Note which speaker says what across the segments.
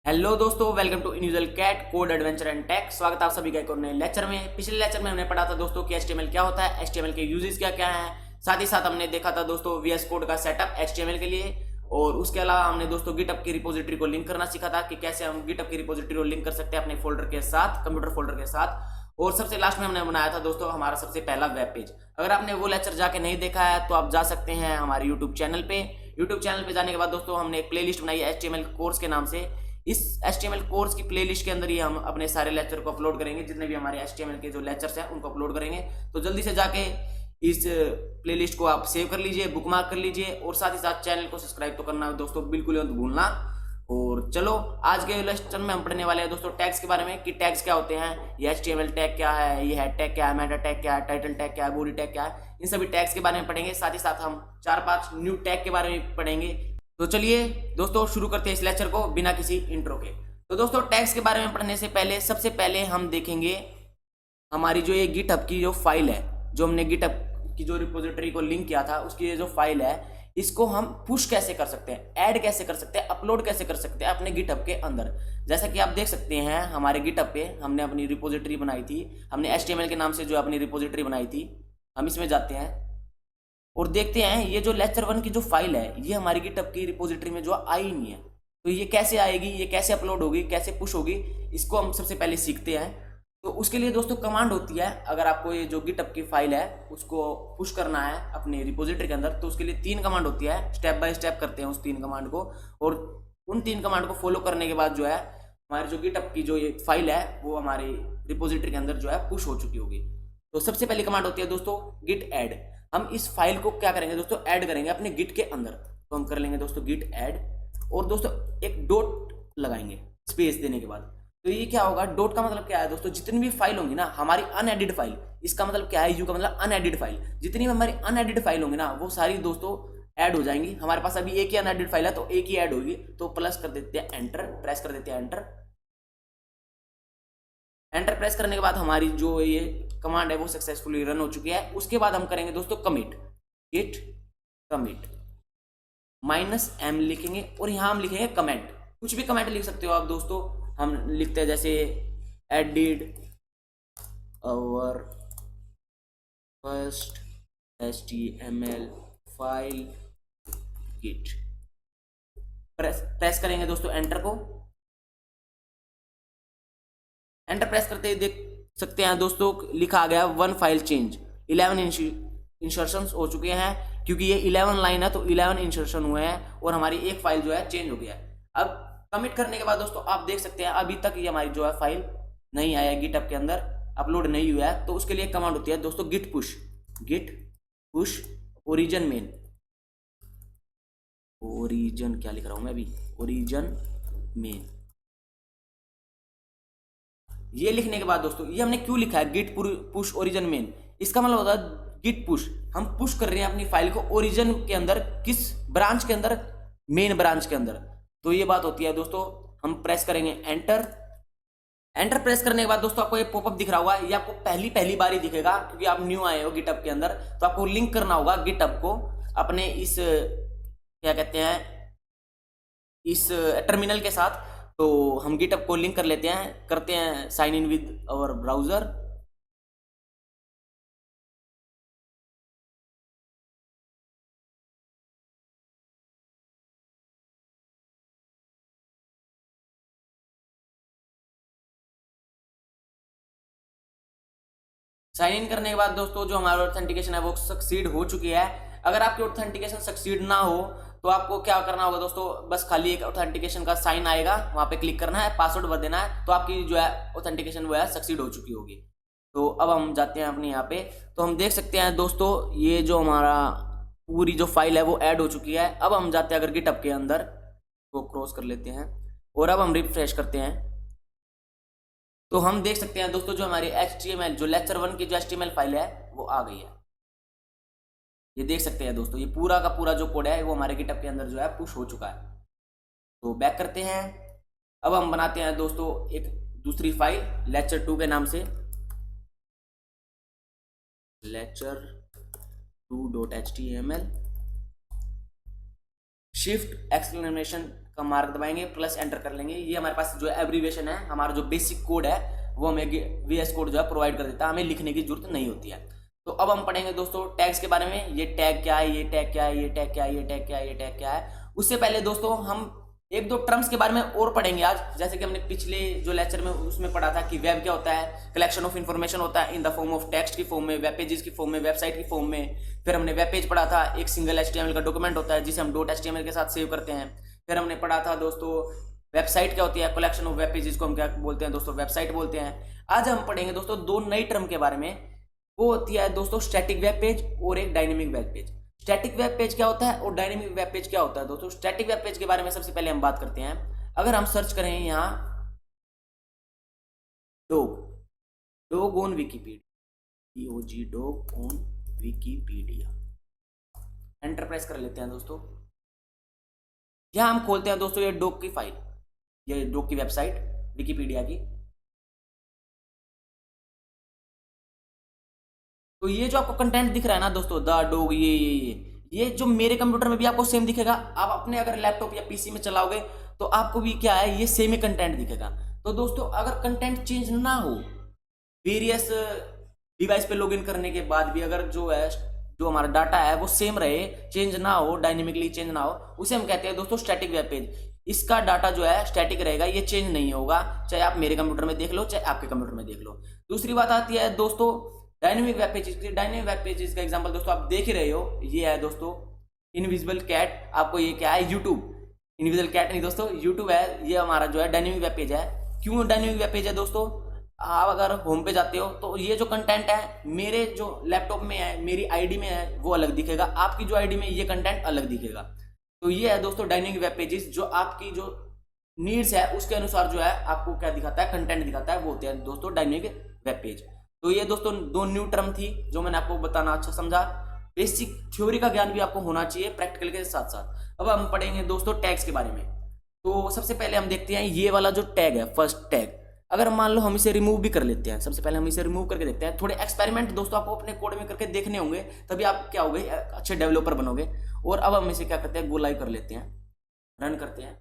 Speaker 1: Hello दोस्तों, welcome to unusual cat code adventure and tech. स्वागत है आप सभी का एक और नए लेक्चर में। पिछले लेक्चर में हमने पढ़ा था दोस्तों कि HTML क्या होता है, HTML के यूजेस क्या क्या हैं। साथ ही साथ हमने देखा था दोस्तों VS कोड का सेटअप HTML के लिए। और उसके अलावा हमने दोस्तों गिटहब की रिपोजिटरी को लिंक करना सीखा था कि कैसे हम गिटहब की रिपोजिटरी को लिंक कर सकते हैं अपने फोल्डर के साथ, कंप्यूटर फोल्डर के साथ। और सबसे लास्ट में हमने बनाया था दोस्तों हमारा सबसे पहला वेब पेज। अगर आपने वो लेक्चर जाके नहीं देखा है तो आप जा सकते हैं हमारे यूट्यूब चैनल पे। यूट्यूब चैनल पे जाने के बाद दोस्तों हमने एक प्लेलिस्ट बनाई है HTML कोर्स के नाम से। इस HTML कोर्स की प्लेलिस्ट के अंदर ही हम अपने सारे लेक्चर को अपलोड करेंगे, जितने भी हमारे HTML के जो लेक्चर्स हैं उनको अपलोड करेंगे। तो जल्दी से जाके इस प्लेलिस्ट को आप सेव कर लीजिए, बुकमार्क कर लीजिए और साथ ही साथ चैनल को सब्सक्राइब तो करना दोस्तों बिल्कुल मत भूलना। और चलो आज के लेक्चर में हम पढ़ने वाले हैं दोस्तों टैग्स के बारे में कि टैग्स क्या होते हैं, ये HTML टैग क्या है, ये हेड टैग क्या है, मेटा टैग क्या है, टाइटल टैग क्या है, बॉडी टैग क्या है। इन सभी टैग्स के बारे में पढ़ेंगे। साथ ही साथ हम 4-5 न्यू टैग के बारे में पढ़ेंगे। तो चलिए दोस्तों शुरू करते हैं इस लेक्चर को बिना किसी इंट्रो के। तो दोस्तों टैग्स के बारे में पढ़ने से पहले सबसे पहले हम देखेंगे हमारी जो ये गिटहब की जो फाइल है, जो हमने गिटहब की जो रिपोजिटरी को लिंक किया था उसकी ये जो फाइल है, इसको हम पुश कैसे कर सकते हैं, ऐड कैसे कर सकते हैं, अपलोड कैसे कर सकते हैं अपने गिटहब के अंदर। जैसा कि आप देख सकते हैं हमारे गिटहब पे हमने अपनी रिपोजिटरी बनाई थी, हमने HTML के नाम से जो अपनी रिपोजिटरी बनाई थी। हम इसमें जाते हैं और देखते हैं ये जो लेक्चर 1 की जो फाइल है ये हमारी गिटहब की रिपोजिटरी में जो आई नहीं है। तो ये कैसे आएगी, ये कैसे अपलोड होगी, कैसे पुश होगी, इसको हम सबसे पहले सीखते हैं। तो उसके लिए दोस्तों कमांड होती है, अगर आपको ये जो गिटहब की फाइल है उसको पुश करना है अपने रिपोजिटरी के अंदर तो उसके लिए 3 कमांड होती है। स्टेप बाय स्टेप करते हैं उस 3 कमांड को और उन 3 कमांड को फॉलो करने के बाद जो है हमारी जो गिटहब की जो ये फाइल है वो हमारे रिपोजिटरी के अंदर जो है पुश हो चुकी होगी। तो सबसे पहली कमांड होती है दोस्तों गिट ऐड। हम इस फाइल को क्या करेंगे दोस्तों, ऐड करेंगे अपने गिट के अंदर। तो हम कर लेंगे दोस्तों गिट ऐड और दोस्तों एक डॉट लगाएंगे स्पेस देने के बाद। तो ये क्या होगा, डॉट का मतलब क्या है दोस्तों, जितनी भी फाइल होंगी ना हमारी अनएडिड फाइल, इसका मतलब क्या है, यू का मतलब अनएडिड फाइल, जितनी भी हमारी अनएडिड फाइल होंगी ना वो सारी दोस्तों ऐड हो जाएंगी। हमारे पास अभी एक ही अनएडिड फाइल है तो एक ही ऐड होगी। तो प्लस कर देते हैं एंटर, प्रेस कर देते हैं एंटर। एंटर प्रेस करने के बाद हमारी जो ये कमांड है वो सक्सेसफुली रन हो चुकी है। उसके बाद हम करेंगे दोस्तों कमिट, गिट कमिट -m लिखेंगे और यहाँ हम लिखेंगे कमेंट। कुछ भी कमेंट लिख सकते हो आप दोस्तों। हम लिखते हैं जैसे added our first HTML file git. Press करेंगे दोस्तों एंटर को। एंटर प्रेस करते ही देख सकते हैं दोस्तों लिखा आ गया 1 फाइल चेंज, 11 इंसर्शंस हो चुके हैं। क्योंकि ये 11 लाइन है तो 11 इंसर्शन हुए हैं और हमारी एक फाइल जो है चेंज हो गया है। अब कमिट करने के बाद दोस्तों आप देख सकते हैं अभी तक ये हमारी जो है फाइल नहीं आया है गिटहब के अंदर, अपलोड नहीं हुआ है। तो उसके लिए कमांड होती है दोस्तों git push origin main. Origin क्या लिख रहा हूं मैं अभी, ओरिजिन मेन। ये लिखने के बाद दोस्तों ये हमने क्यों लिखा है गिट पुश ओरिजिन मेन, इसका मतलब होता है गिट पुश, हम पुश कर रहे हैं अपनी फाइल को ओरिजिन के अंदर, किस ब्रांच के अंदर, मेन ब्रांच के अंदर। तो ये बात होती है दोस्तों। हम प्रेस करेंगे एंटर। एंटर प्रेस करने के बाद दोस्तों आपको ये पॉपअप दिख रहा होगा, ये आपको पहली बार ही दिखेगा क्योंकि आप न्यू आए हो गिटहब के अंदर। तो आपको लिंक करना होगा गिटहब को अपने इस क्या कहते हैं, इस टर्मिनल के साथ। तो हम गिटहब को लिंक कर लेते हैं, करते हैं sign in with our browser. Sign in करने के बाद दोस्तों जो हमारा ऑथेंटिकेशन है वो सक्सीड हो चुकी है। अगर आपकी ऑथेंटिकेशन सक्सीड ना हो तो आपको क्या करना होगा दोस्तों, बस खाली एक ऑथेंटिकेशन का साइन आएगा, वहां पे क्लिक करना है, पासवर्ड भर देना है, तो आपकी जो है ऑथेंटिकेशन वो है सक्सीड हो चुकी होगी। तो अब हम जाते हैं अपने यहाँ पे। तो हम देख सकते हैं दोस्तों ये जो हमारा पूरी जो फाइल है वो ऐड हो चुकी है। अब हम जाते हैं अगर गिटहब के अंदर तो क्रॉस कर लेते हैं और अब हम रिफ्रेश करते हैं तो हम देख सकते हैं दोस्तों जो हमारी HTML जो लेक्चर 1 की जो HTML फाइल है वो आ गई है। ये देख सकते हैं दोस्तों ये पूरा का पूरा जो कोड है वो हमारे गिटहब के अंदर जो है पुश हो चुका है। तो बैक करते हैं। अब हम बनाते हैं दोस्तों एक दूसरी फाइल लेक्चर 2 के नाम से, lecture2.html शिफ्ट एक्सक्लेमेशन का मार्क दबाएंगे, प्लस एंटर कर लेंगे। ये हमारे पास जो एब्रीविएशन है, हमारा जो बेसिक कोड है वो हमें VS कोड जो है प्रोवाइड कर देता है, हमें लिखने की जरूरत नहीं होती है। तो अब हम पढ़ेंगे दोस्तों टैग्स के बारे में। ये टैग क्या है, ये टैग क्या है, ये टैग क्या है, ये टैग क्या है, ये टैग क्या है। उससे पहले दोस्तों हम एक दो टर्म्स के बारे में और पढ़ेंगे आज। जैसे कि हमने पिछले जो लेक्चर में उसमें पढ़ा था कि वेब क्या होता है, कलेक्शन ऑफ इन्फॉर्मेशन होता है in the form of text की फॉर्म में, वेब पेजेस की फॉर्म में, वेबसाइट की फॉर्म में। फिर हमने वेब पेज पढ़ा था, एक सिंगल HTML का डॉक्यूमेंट होता है जिसे हम .html के साथ सेव करते हैं। फिर हमने पढ़ा था दोस्तों वेबसाइट क्या होती है, कलेक्शन ऑफ वेब पेजेस को हम क्या बोलते हैं दोस्तों, वेबसाइट बोलते हैं। आज हम पढ़ेंगे दोस्तों दो नई टर्म के बारे में। वो होती है दोस्तों स्टैटिक वेब पेज और एक dynamic web page. Static web page क्या होता है और डायनेमिक वेब पेज क्या होता है दोस्तों। स्टैटिक वेब पेज के बारे में सबसे पहले हम बात करते हैं। अगर हम सर्च करें यहाँ dog on Wikipedia, DOG dog on Wikipedia, enter press कर लेते हैं दोस्तों। यहाँ हम खोलते हैं दोस्तों ये डॉग की फाइल, ये डॉग की वेबसाइट विकीपीडिया की। तो ये जो आपको कंटेंट दिख रहा है ना दोस्तों, द डॉग, ये जो मेरे कंप्यूटर में भी आपको सेम दिखेगा। आप अपने अगर लैपटॉप या PC में चलाओगे तो आपको भी क्या है, ये सेम ही कंटेंट दिखेगा। तो दोस्तों अगर कंटेंट चेंज ना हो, वेरियस डिवाइस पे लॉगिन करने के बाद भी अगर जो है जो हमारा डाटा है वो सेम रहे, चेंज ना हो, डायनेमिकली चेंज ना हो, उसे हम कहते हैं दोस्तों स्टैटिक वेब पेज। इसका डाटा जो है स्टैटिक रहेगा, ये चेंज नहीं होगा, चाहे आप मेरे कंप्यूटर में देख लो चाहे आपके कंप्यूटर में देख लो। दूसरी बात आती है दोस्तों डायनेमिक वेब पेजेस की। डायनेमिक वेब पेजेस का एग्जांपल दोस्तों आप देख ही रहे हो, ये है दोस्तों इनविजिबल कैट। आपको ये क्या है, यूट्यूब, इनविजिबल कैट नहीं दोस्तों, यूट्यूब है। ये हमारा जो है डायनेमिक वेब पेज है। क्यों डायनेमिक वेब पेज है दोस्तों, आप अगर होम पे जाते हो तो ये जो कंटेंट है मेरे जो लैपटॉप में है, मेरी ID में है, वो अलग दिखेगा, आपकी जो ID में ये कंटेंट अलग दिखेगा। तो ये है दोस्तों डायनेमिक वेब पेजेस, जो आपकी जो नीड्स है उसके अनुसार जो है आपको क्या दिखाता है, कंटेंट दिखाता है, वो होते हैं दोस्तों डायनेमिक वेब पेज। तो ये दोस्तों दो न्यू टर्म थी जो मैंने आपको बताना अच्छा समझा। बेसिक थ्योरी का ज्ञान भी आपको होना चाहिए प्रैक्टिकल के साथ साथ। अब हम पढ़ेंगे दोस्तों टैग्स के बारे में। तो सबसे पहले हम देखते हैं ये वाला जो टैग है, फर्स्ट टैग। अगर मान लो हम इसे रिमूव भी कर लेते हैं, सबसे पहले हम इसे रिमूव करके देखते हैं। थोड़े एक्सपेरिमेंट दोस्तों आपको अपने कोड में करके देखने होंगे, तभी आप क्या होगे, अच्छे डेवलपर बनोगे। और अब हम इसे क्या करते हैं, गो लाइव कर लेते हैं, रन करते हैं।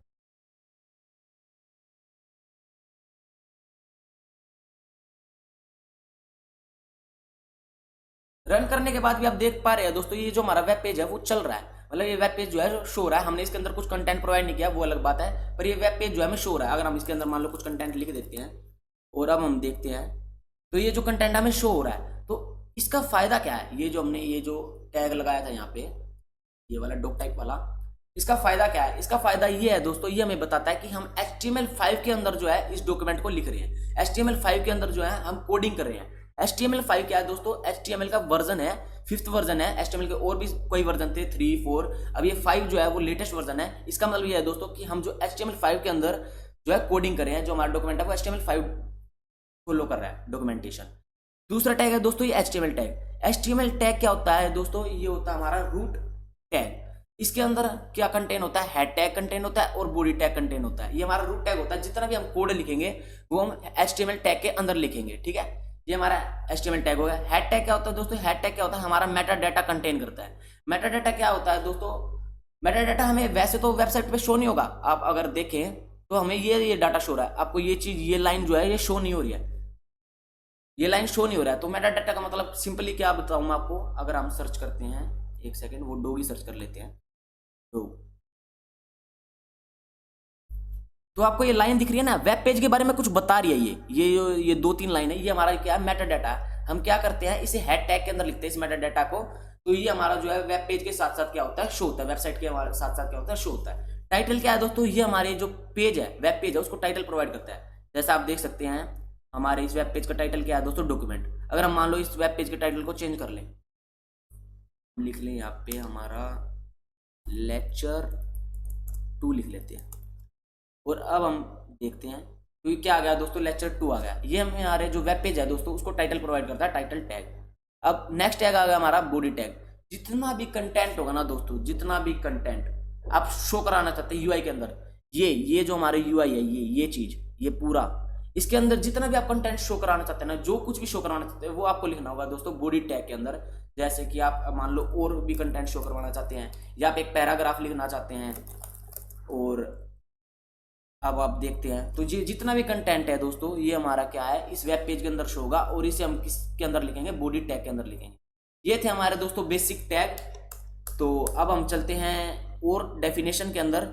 Speaker 1: रन करने के बाद भी आप देख पा रहे हैं दोस्तों ये जो हमारा वेब पेज है वो चल रहा है। मतलब ये वेब पेज जो है शो हो रहा है। हमने इसके अंदर कुछ कंटेंट प्रोवाइड नहीं किया, वो अलग बात है, पर ये वेब पेज जो है हमें शो हो रहा है। अगर हम इसके अंदर मान लो कुछ कंटेंट लिख देते हैं और अब हम देखते हैं तो ये जो कंटेंट हमें शो हो रहा है। तो इसका फायदा क्या है, ये जो हमने ये जो टैग लगाया था यहाँ पे, ये वाला डॉक टाइप वाला, इसका फायदा क्या है। इसका फायदा ये है दोस्तों, ये हमें बताता है कि हम HTML5 के अंदर जो है इस डॉक्यूमेंट को लिख रहे हैं। HTML5 के अंदर जो है हम कोडिंग कर रहे हैं। HTML5 क्या है दोस्तों, HTML का वर्जन है, 5th वर्जन है। HTML के और भी कोई वर्जन थे, 3, 4, अब ये 5 जो है वो लेटेस्ट वर्जन है। इसका मतलब ये है दोस्तों कि हम जो HTML5 के अंदर जो है कोडिंग कर रहे हैं, जो हमारा डॉक्यूमेंट है वो HTML5 फॉलो कर रहा है डॉक्यूमेंटेशन। दूसरा टैग है दोस्तों ये HTML टैग। HTML टैग क्या होता है दोस्तों, ये होता है हमारा रूट टैग। इसके अंदर क्या कंटेन होता है, हेड टैग कंटेन होता है और बॉडी टैग कंटेन होता है। ये हमारा रूट टैग होता है, जितना भी हम कोड लिखेंगे वो हम HTML टैग के अंदर लिखेंगे, ठीक है। ये हमारा HTML टैग हो गया। हेड टैग क्या होता है दोस्तों, हेड टैग क्या होता है, हमारा मेटा डाटा कंटेन करता है। मेटा डाटा क्या होता है दोस्तों, मेटा डाटा हमें वैसे तो वेबसाइट पे शो नहीं होगा, आप अगर देखें तो हमें ये डाटा शो हो रहा है, आपको ये चीज, ये लाइन जो है ये शो नहीं हो रही है, ये लाइन शो नहीं हो रहा है। तो मेटा डाटा का मतलब सिंपली क्या बताऊं मैं आपको, अगर हम सर्च करते हैं, एक सेकेंड, वो डॉग ही सर्च कर लेते हैं, डॉग, तो आपको ये लाइन दिख रही है ना, वेब पेज के बारे में कुछ बता रही है। ये 2-3 लाइन है, ये हमारा क्या है, मेटा डाटा है। हम क्या करते हैं, इसे हेड टैग के अंदर लिखते हैं इस मेटा डाटा को। तो ये हमारा जो है वेब पेज के साथ साथ क्या होता है, शो होता है, वेबसाइट के हमारे साथ साथ क्या होता है, शो होता है। टाइटल क्या है दोस्तों, ये हमारे जो पेज है, वेब पेज है, उसको टाइटल प्रोवाइड करता है। जैसा आप देख सकते हैं हमारे इस वेब पेज का टाइटल क्या है दोस्तों, डॉक्यूमेंट। अगर हम मान लो इस वेब पेज के टाइटल को चेंज कर लें, लिख लें यहाँ पे हमारा लेक्चर 2 लिख लेते हैं, और अब हम देखते हैं तो ये क्या आ गया दोस्तों, लेक्चर 2 आ गया। ये हमारे जो वेब पेज है दोस्तों उसको टाइटल प्रोवाइड करता है, टाइटल टैग। अब नेक्स्ट टैग आ गया हमारा बॉडी टैग। जितना भी कंटेंट होगा ना दोस्तों, जितना भी कंटेंट आप शो कराना चाहते हैं UI के अंदर, ये जो हमारे UI है, ये चीज, ये पूरा, इसके अंदर जितना भी आप कंटेंट शो कराना चाहते हैं ना, जो कुछ भी शो कराना चाहते हैं वो आपको लिखना होगा दोस्तों बॉडी टैग के अंदर। जैसे कि आप मान लो और भी कंटेंट शो करवाना चाहते हैं, या आप एक पैराग्राफ लिखना चाहते हैं, और अब आप देखते हैं तो ये जितना भी कंटेंट है दोस्तों ये हमारा क्या है इस वेब पेज के अंदर शो होगा और इसे हम किसके अंदर लिखेंगे, बॉडी टैग के अंदर लिखेंगे। ये थे हमारे दोस्तों बेसिक टैग। तो अब हम चलते हैं और डेफिनेशन के अंदर।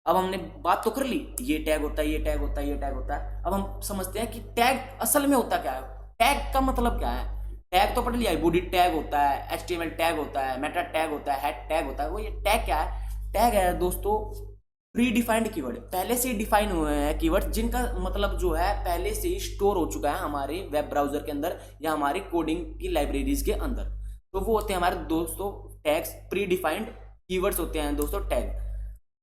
Speaker 1: अब हमने बात तो कर ली, ये टैग होता है, ये टैग होता है, ये टैग होता है। अब हम समझते हैं कि टैग असल में होता क्या है, टैग का मतलब क्या है। टैग तो पढ़ लिया, बॉडी टैग होता है, HTML टैग होता है, मेटा टैग होता है, हेड टैग होता है। वो ये टैग क्या है, टैग है दोस्तों प्री डिफाइंड कीवर्ड, पहले से ही डिफाइन हुए हैं कीवर्ड जिनका मतलब जो है पहले से ही स्टोर हो चुका है हमारे वेब ब्राउजर के अंदर या हमारी कोडिंग की लाइब्रेरीज के अंदर। तो वो होते हैं हमारे दोस्तों टैग्स, प्री डिफाइंड कीवर्ड्स होते हैं दोस्तों टैग।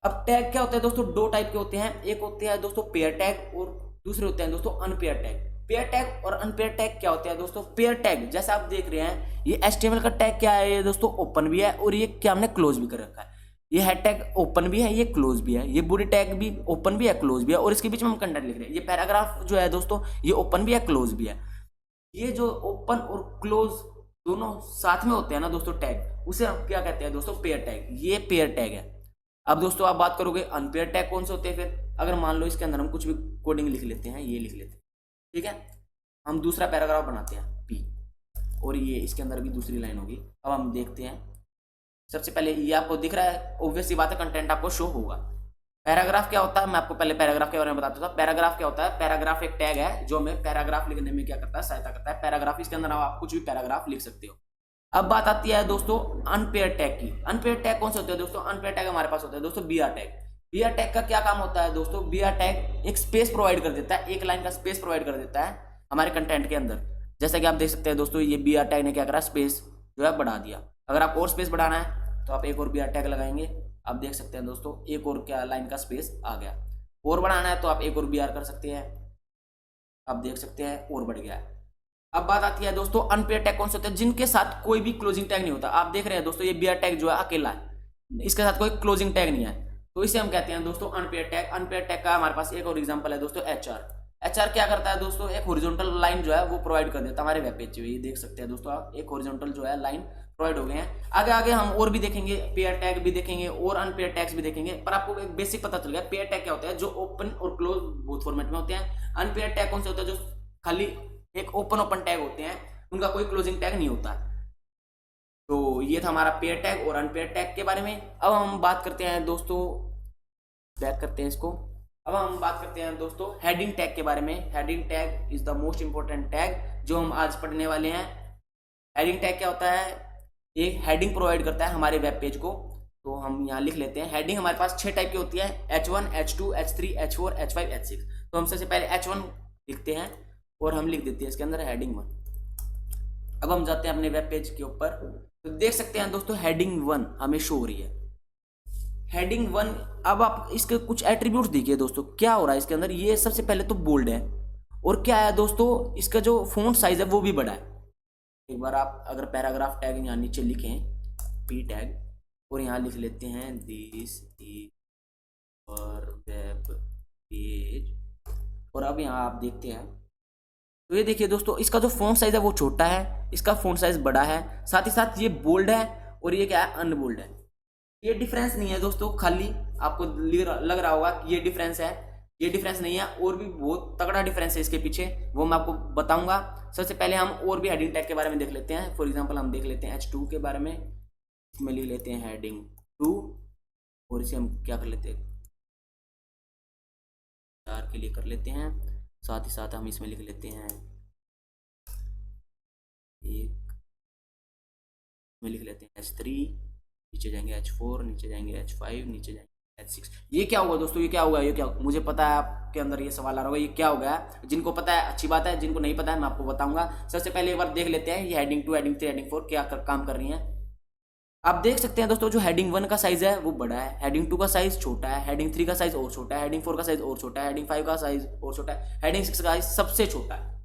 Speaker 1: अब टैग क्या होता है दोस्तों, दो टाइप के होते हैं, एक होते हैं दोस्तों पेयर टैग और दूसरे होते हैं दोस्तों अनपेयर टैग। पेयर टैग और अनपेयर टैग क्या होते हैं दोस्तों, पेयर टैग जैसा आप देख रहे हैं ये HTML का टैग क्या है, ये दोस्तों ओपन भी है और ये क्या हमने क्लोज भी कर रखा है। ये हेड टैग ओपन भी है, ये क्लोज भी है, ये बॉडी टैग भी ओपन भी है, क्लोज भी है और इसके बीच में हम कंटेंट लिख रहे हैं। ये पैराग्राफ जो है दोस्तों ये ओपन भी है, क्लोज भी है। ये जो ओपन और क्लोज दोनों साथ में होते हैं ना दोस्तों टैग, उसे हम क्या कहते हैं दोस्तों, पेयर टैग। ये पेयर टैग है। अब दोस्तों आप बात करोगे अनपेयर टैग कौन से होते हैं फिर, अगर मान लो इसके अंदर हम कुछ भी कोडिंग लिख लेते हैं, ये लिख लेते हैं, ठीक है, हम दूसरा पैराग्राफ बनाते हैं P और ये इसके अंदर भी दूसरी लाइन होगी। अब हम देखते हैं, सबसे पहले ये आपको दिख रहा है, ऑब्वियस सी बात है कंटेंट आपको शो होगा। पैराग्राफ क्या होता है, मैं आपको पहले पैराग्राफ के बारे में बताता था। पैराग्राफ क्या होता है, पैराग्राफ एक टैग है जो हमें पैराग्राफ लिखने में क्या करता है, सहायता करता है। पैराग्राफ इसके अंदर आप कुछ भी पैराग्राफ लिख सकते हो। अब बात आती है दोस्तों अनपेयर टैग की। अनपेयर टैग कौन से होते हैं दोस्तों, अनपेयर टैग हमारे पास होता है दोस्तों BR टैग। BR टैग का क्या काम होता है दोस्तों, BR टैग एक स्पेस प्रोवाइड कर देता है, एक लाइन का स्पेस प्रोवाइड कर देता है हमारे कंटेंट के अंदर। जैसा कि आप देख सकते हैं दोस्तों ये BR टैग ने क्या करा, स्पेस जो है बढ़ा दिया। अगर आप और स्पेस बढ़ाना है तो आप एक और BR टैग लगाएंगे, आप देख सकते हैं दोस्तों एक और क्या लाइन का स्पेस आ गया। और बढ़ाना है तो आप एक और BR कर सकते हैं, आप देख सकते हैं और बढ़ गया है। अब बात आती है दोस्तों अनपेयर टैग कौन से होते हैं, जिनके साथ कोई भी क्लोजिंग टैग नहीं होता। आप देख रहे हैं दोस्तों ये BR टैग जो है अकेला है, इसके साथ कोई क्लोजिंग टैग नहीं है, तो इसे हम कहते हैं दोस्तों अनपेयर टैग। अनपेयर टैग का हमारे पास एक और एग्जांपल है दोस्तों HR क्या करता है दोस्तों, एक हॉरिजॉन्टल लाइन जो है वो प्रोवाइड कर देता है हमारे वेब पेज पे। ये देख सकते हैं दोस्तों आप, एक हॉरिजॉन्टल जो है लाइन प्रोवाइड हो गए हैं। आगे आगे हम और भी देखेंगे, पेयर टैग भी देखेंगे और अनपेयर टैग्स भी देखेंगे, पर आपको एक बेसिक पता चल गया पेयर टैग क्या होता है, जो ओपन और क्लोज बोथ फॉर्मेट में होते हैं। अनपेयर टैग कौन से होते हैं, जो खाली एक ओपन टैग होते हैं, उनका कोई क्लोजिंग टैग नहीं होता। तो ये था हमारा पेयर टैग और अनपेयर टैग के बारे में। अब हम बात करते हैं दोस्तों, बैक करते हैं इसको, अब हम बात करते हैं दोस्तों हेडिंग टैग के बारे में। Heading tag is the most important tag जो हम आज पढ़ने वाले हैं। हेडिंग टैग क्या होता है, एक हेडिंग प्रोवाइड करता है हमारे वेब पेज को। तो हम यहाँ लिख लेते हैं, हेडिंग हमारे पास 6 टाइप की होती है, H1, H2, H3, H4, H5, H6। तो हम सबसे पहले H1 लिखते हैं और हम लिख देते हैं इसके अंदर हेडिंग 1। अब हम जाते हैं अपने वेब पेज के ऊपर, तो देख सकते हैं दोस्तों हेडिंग 1 हमें शो हो रही है, हेडिंग 1। अब आप इसके कुछ एट्रीब्यूट्स देखिए दोस्तों, क्या हो रहा है इसके अंदर। ये सबसे पहले तो बोल्ड है और क्या है दोस्तों, इसका जो फॉन्ट साइज है वो भी बड़ा है। एक बार आप अगर पैराग्राफ टैग यहाँ नीचे लिखें P टैग और यहाँ लिख लेते हैं this is for web page, और अब यहाँ आप देखते हैं तो ये देखिए दोस्तों इसका जो फॉन्ट साइज है वो छोटा है, इसका फॉन्ट साइज बड़ा है, साथ ही साथ ये बोल्ड है और ये क्या है, अनबोल्ड है। ये डिफरेंस नहीं है दोस्तों, खाली आपको लग रहा होगा कि ये डिफरेंस है, ये डिफरेंस नहीं है, और भी बहुत तगड़ा डिफरेंस है इसके पीछे, वो मैं आपको बताऊंगा। सबसे पहले हम और भी हेडिंग टैग के बारे में देख लेते हैं। फॉर एग्जांपल हम देख लेते हैं H2 के बारे में, इसमें लिख लेते हैं हेडिंग 2 और इसे हम क्या कर लेते हैं 4 के लिए कर लेते हैं। साथ ही साथ हम इसमें लिख लेते हैं एक में लिख लेते हैं H3, नीचे जाएंगे H4, नीचे जाएंगे H5, नीचे जाएंगे H6। ये क्या होगा दोस्तों, ये क्या होगा, ये क्या होगा? मुझे पता है आपके अंदर ये सवाल आ रहा होगा ये क्या होगा। जिनको पता है अच्छी बात है, जिनको नहीं पता है मैं आपको बताऊंगा। सबसे पहले एक बार देख लेते हैं ये हेडिंग 2, हेडिंग 3, हेडिंग 4 क्या काम कर रही हैं। आप देख सकते हैं दोस्तों जो हेडिंग 1 का साइज है वो बड़ा है, हेडिंग 2 का साइज छोटा है, हेडिंग 3 का साइज और छोटा है, हेडिंग 4 का साइज और छोटा है, हेडिंग 5 का साइज और छोटा है, हेडिंग 6 का साइज सबसे छोटा है।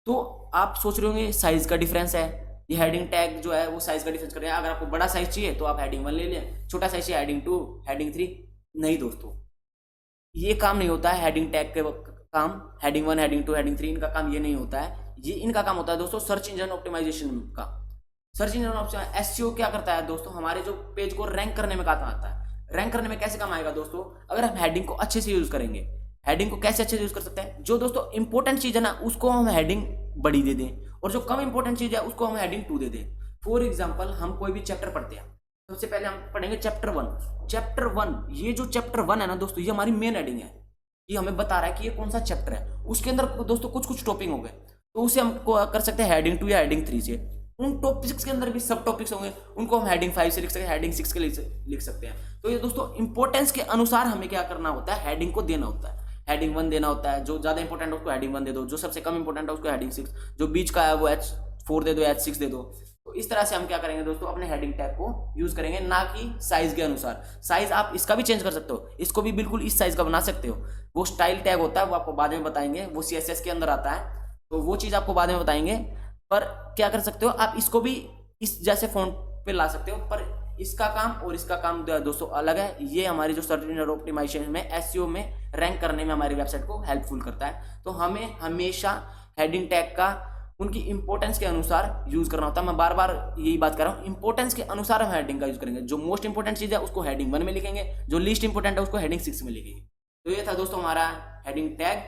Speaker 1: तो आप सोच रहे होंगे साइज का डिफरेंस है, ये हेडिंग टैग जो है वो साइज का डिफरेंस कर रहे हैं। अगर आपको बड़ा साइज चाहिए तो आप हेडिंग 1 ले लें, छोटा साइज चाहिए हेडिंग 2, हेडिंग 3। नहीं दोस्तों, ये काम नहीं होता है हेडिंग टैग के काम। हेडिंग 1, हेडिंग 2, हेडिंग 3 इनका काम ये नहीं होता है। ये इनका काम होता है दोस्तों सर्च इंजन ऑप्टिमाइजेशन का। सर्च इंजन ऑप्टिमाइजेशन SEO क्या करता है दोस्तों, हमारे जो पेज को रैंक करने में काम आता है। रैंक करने में कैसे काम आएगा दोस्तों, अगर हम हेडिंग को अच्छे से यूज करेंगे। हेडिंग को कैसे अच्छे से यूज कर सकते हैं, जो दोस्तों इंपॉर्टेंट चीज है ना उसको हम हेडिंग बड़ी दे दें, और जो कम इंपॉर्टेंट चीज है उसको हम हेडिंग 2 दे दें। फॉर एग्जाम्पल हम कोई भी चैप्टर पढ़ते हैं, सबसे पहले हम पढ़ेंगे चैप्टर 1। चैप्टर 1, ये जो चैप्टर 1 है ना दोस्तों, ये हमारी मेन हेडिंग है, ये हमें बता रहा है कि ये कौन सा चैप्टर है। उसके अंदर दोस्तों कुछ कुछ टॉपिक हो गए, तो उसे हम कर सकते हैं हेडिंग 2 या हेडिंग 3 से। उन टॉपिक्स के अंदर भी सब टॉपिक्स होंगे, उनको हम हेडिंग 5 से लिख सकते हैं, हेडिंग 6 के लिख सकते हैं। तो ये दोस्तों इंपॉर्टेंस के अनुसार हमें क्या करना होता है, हेडिंग को देना होता है। हेडिंग 1 देना होता है, जो ज्यादा इंपॉर्टेंट है उसको हेडिंग 1 दे दो, जो सबसे कम इंपॉर्टेंट है उसको हेडिंग 6, जो बीच का है वो H4 दे दो, H6 दे दो। तो इस तरह से हम क्या करेंगे दोस्तों, अपने हेडिंग टैग को यूज करेंगे, ना कि साइज के अनुसार। साइज आप इसका भी चेंज कर सकते हो, इसको भी बिल्कुल इस साइज का बना सकते हो। वो स्टाइल टैग होता है, वो आपको बाद में बताएंगे, वो CSS के अंदर आता है, तो वो चीज आपको बाद में बताएंगे। पर क्या कर सकते हो आप, इसको भी इस जैसे फॉन्ट पे ला सकते हो, पर इसका काम और इसका काम दोस्तों अलग है। ये हमारी जो सर्च इंजन ऑप्टिमाइजेशन में, SEO में रैंक करने में हमारी वेबसाइट को हेल्पफुल करता है। तो हमें हमेशा हेडिंग टैग का उनकी इंपॉर्टेंस के अनुसार यूज करना होता है। मैं बार बार यही बात कर रहा हूँ, इंपॉर्टेंस के अनुसार हम हेडिंग का यूज करेंगे। जो मोस्ट इंपॉर्टेंट चीज है उसको हेडिंग 1 में लिखेंगे, जो लीस्ट इंपॉर्टेंट है उसको हेडिंग 6 में लिखेंगे। तो ये था दोस्तों हमारा हेडिंग टैग।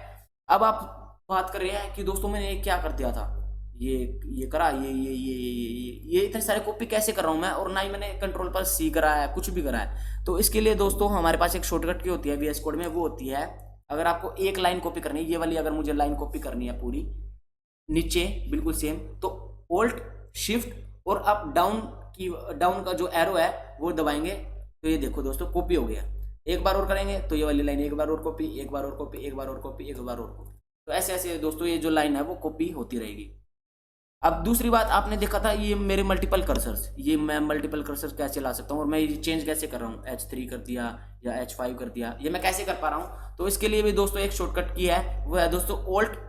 Speaker 1: अब आप बात कर रहे हैं कि दोस्तों मैंने क्या कर दिया था, ये करा, ये इतने सारे कॉपी कैसे कर रहा हूँ मैं, और ना ही मैंने कंट्रोल पर C करा है, कुछ भी करा है। तो इसके लिए दोस्तों हमारे पास एक शॉर्टकट की होती है VS कोड में, वो होती है, अगर आपको एक लाइन कॉपी करनी है, ये वाली अगर मुझे लाइन कॉपी करनी है पूरी नीचे बिल्कुल सेम, तो Alt Shift और अप डाउन का जो एरो है वो दबाएंगे, तो ये देखो दोस्तों कॉपी हो गया। एक बार और करेंगे तो ये वाली लाइन एक बार और कॉपी, एक बार और कॉपी, एक बार और कॉपी, एक बार और कॉपी। तो ऐसे ऐसे दोस्तों ये जो लाइन है वो कॉपी होती रहेगी। अब दूसरी बात आपने देखा था, ये मेरे मल्टीपल कर्सर्स, ये मैं मल्टीपल कर्सर्स कैसे ला सकता हूँ, और मैं ये चेंज कैसे कर रहा हूँ, H3 कर दिया या H5 कर दिया, ये मैं कैसे कर पा रहा हूँ। तो इसके लिए भी दोस्तों एक शॉर्टकट की है, वो है दोस्तों Alt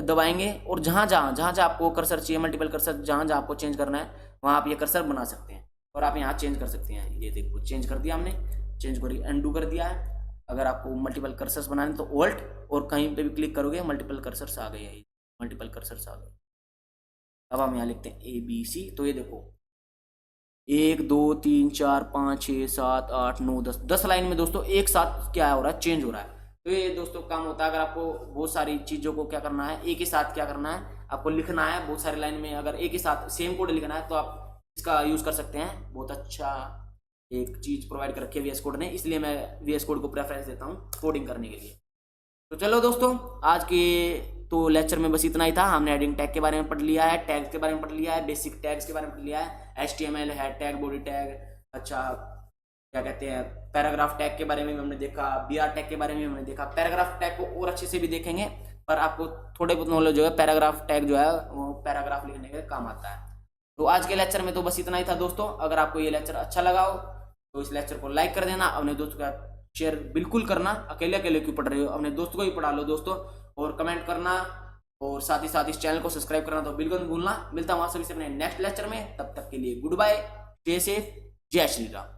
Speaker 1: दबाएंगे, और जहाँ जहाँ आपको कर्सर चाहिए, मल्टीपल कर्सर जहाँ आपको चेंज करना है वहाँ आप ये कर्सर बना सकते हैं, और आप यहाँ चेंज कर सकते हैं। ये देखो चेंज कर दिया हमने, चेंज करिए, अनडू कर दिया है। अगर आपको मल्टीपल कर्सर्स बनाने तो Alt, और कहीं पे भी क्लिक करोगे मल्टीपल कर्सर्स आ गए हैं, मल्टीपल कर्सर्स आ गए। अब हम यहाँ लिखते हैं ABC, तो ये देखो 1 2 3 4 5 6 7 8 9 10 लाइन में दोस्तों एक साथ क्या हो रहा है, चेंज हो रहा है। तो ये दोस्तों काम होता है, अगर आपको बहुत सारी चीज़ों को क्या करना है, एक ही साथ क्या करना है, आपको लिखना है बहुत सारी लाइन में, अगर एक ही साथ सेम कोड लिखना है तो आप इसका यूज़ कर सकते हैं। बहुत अच्छा एक चीज़ प्रोवाइड कर रखी है VS कोड ने, इसलिए मैं VS कोड को प्रेफरेंस देता हूँ कोडिंग करने के लिए। तो चलो दोस्तों आज के तो लेक्चर में बस इतना ही था। हमने हेडिंग टैग के बारे में पढ़ लिया है, टैग्स के बारे में पढ़ लिया है, बेसिक टैग्स के बारे में पढ़ लिया है, HTML head tag, body tag, अच्छा क्या कहते हैं पैराग्राफ टैग के बारे में हमने देखा, BR टैग के बारे में हमने देखा। पैराग्राफ टैग को और अच्छे से भी देखेंगे, पर आपको थोड़े बहुत नॉलेज जो है पैराग्राफ टैग जो है वो पैराग्राफ लिखने के काम आता है। तो आज के लेक्चर में तो बस इतना ही था दोस्तों। अगर आपको ये लेक्चर अच्छा लगा हो तो इस लेक्चर को लाइक कर देना, अपने दोस्तों का शेयर बिल्कुल करना, अकेले अकेले क्यों पढ़ रहे हो, अपने दोस्तों को ही पढ़ा लो दोस्तों, और कमेंट करना, और साथ ही साथ इस चैनल को सब्सक्राइब करना तो बिल्कुल नहीं भूलना। मिलता हूँ आप सभी से अपने नेक्स्ट लेक्चर में, तब तक के लिए गुड बाय, स्टे सेफ, जय श्री राम।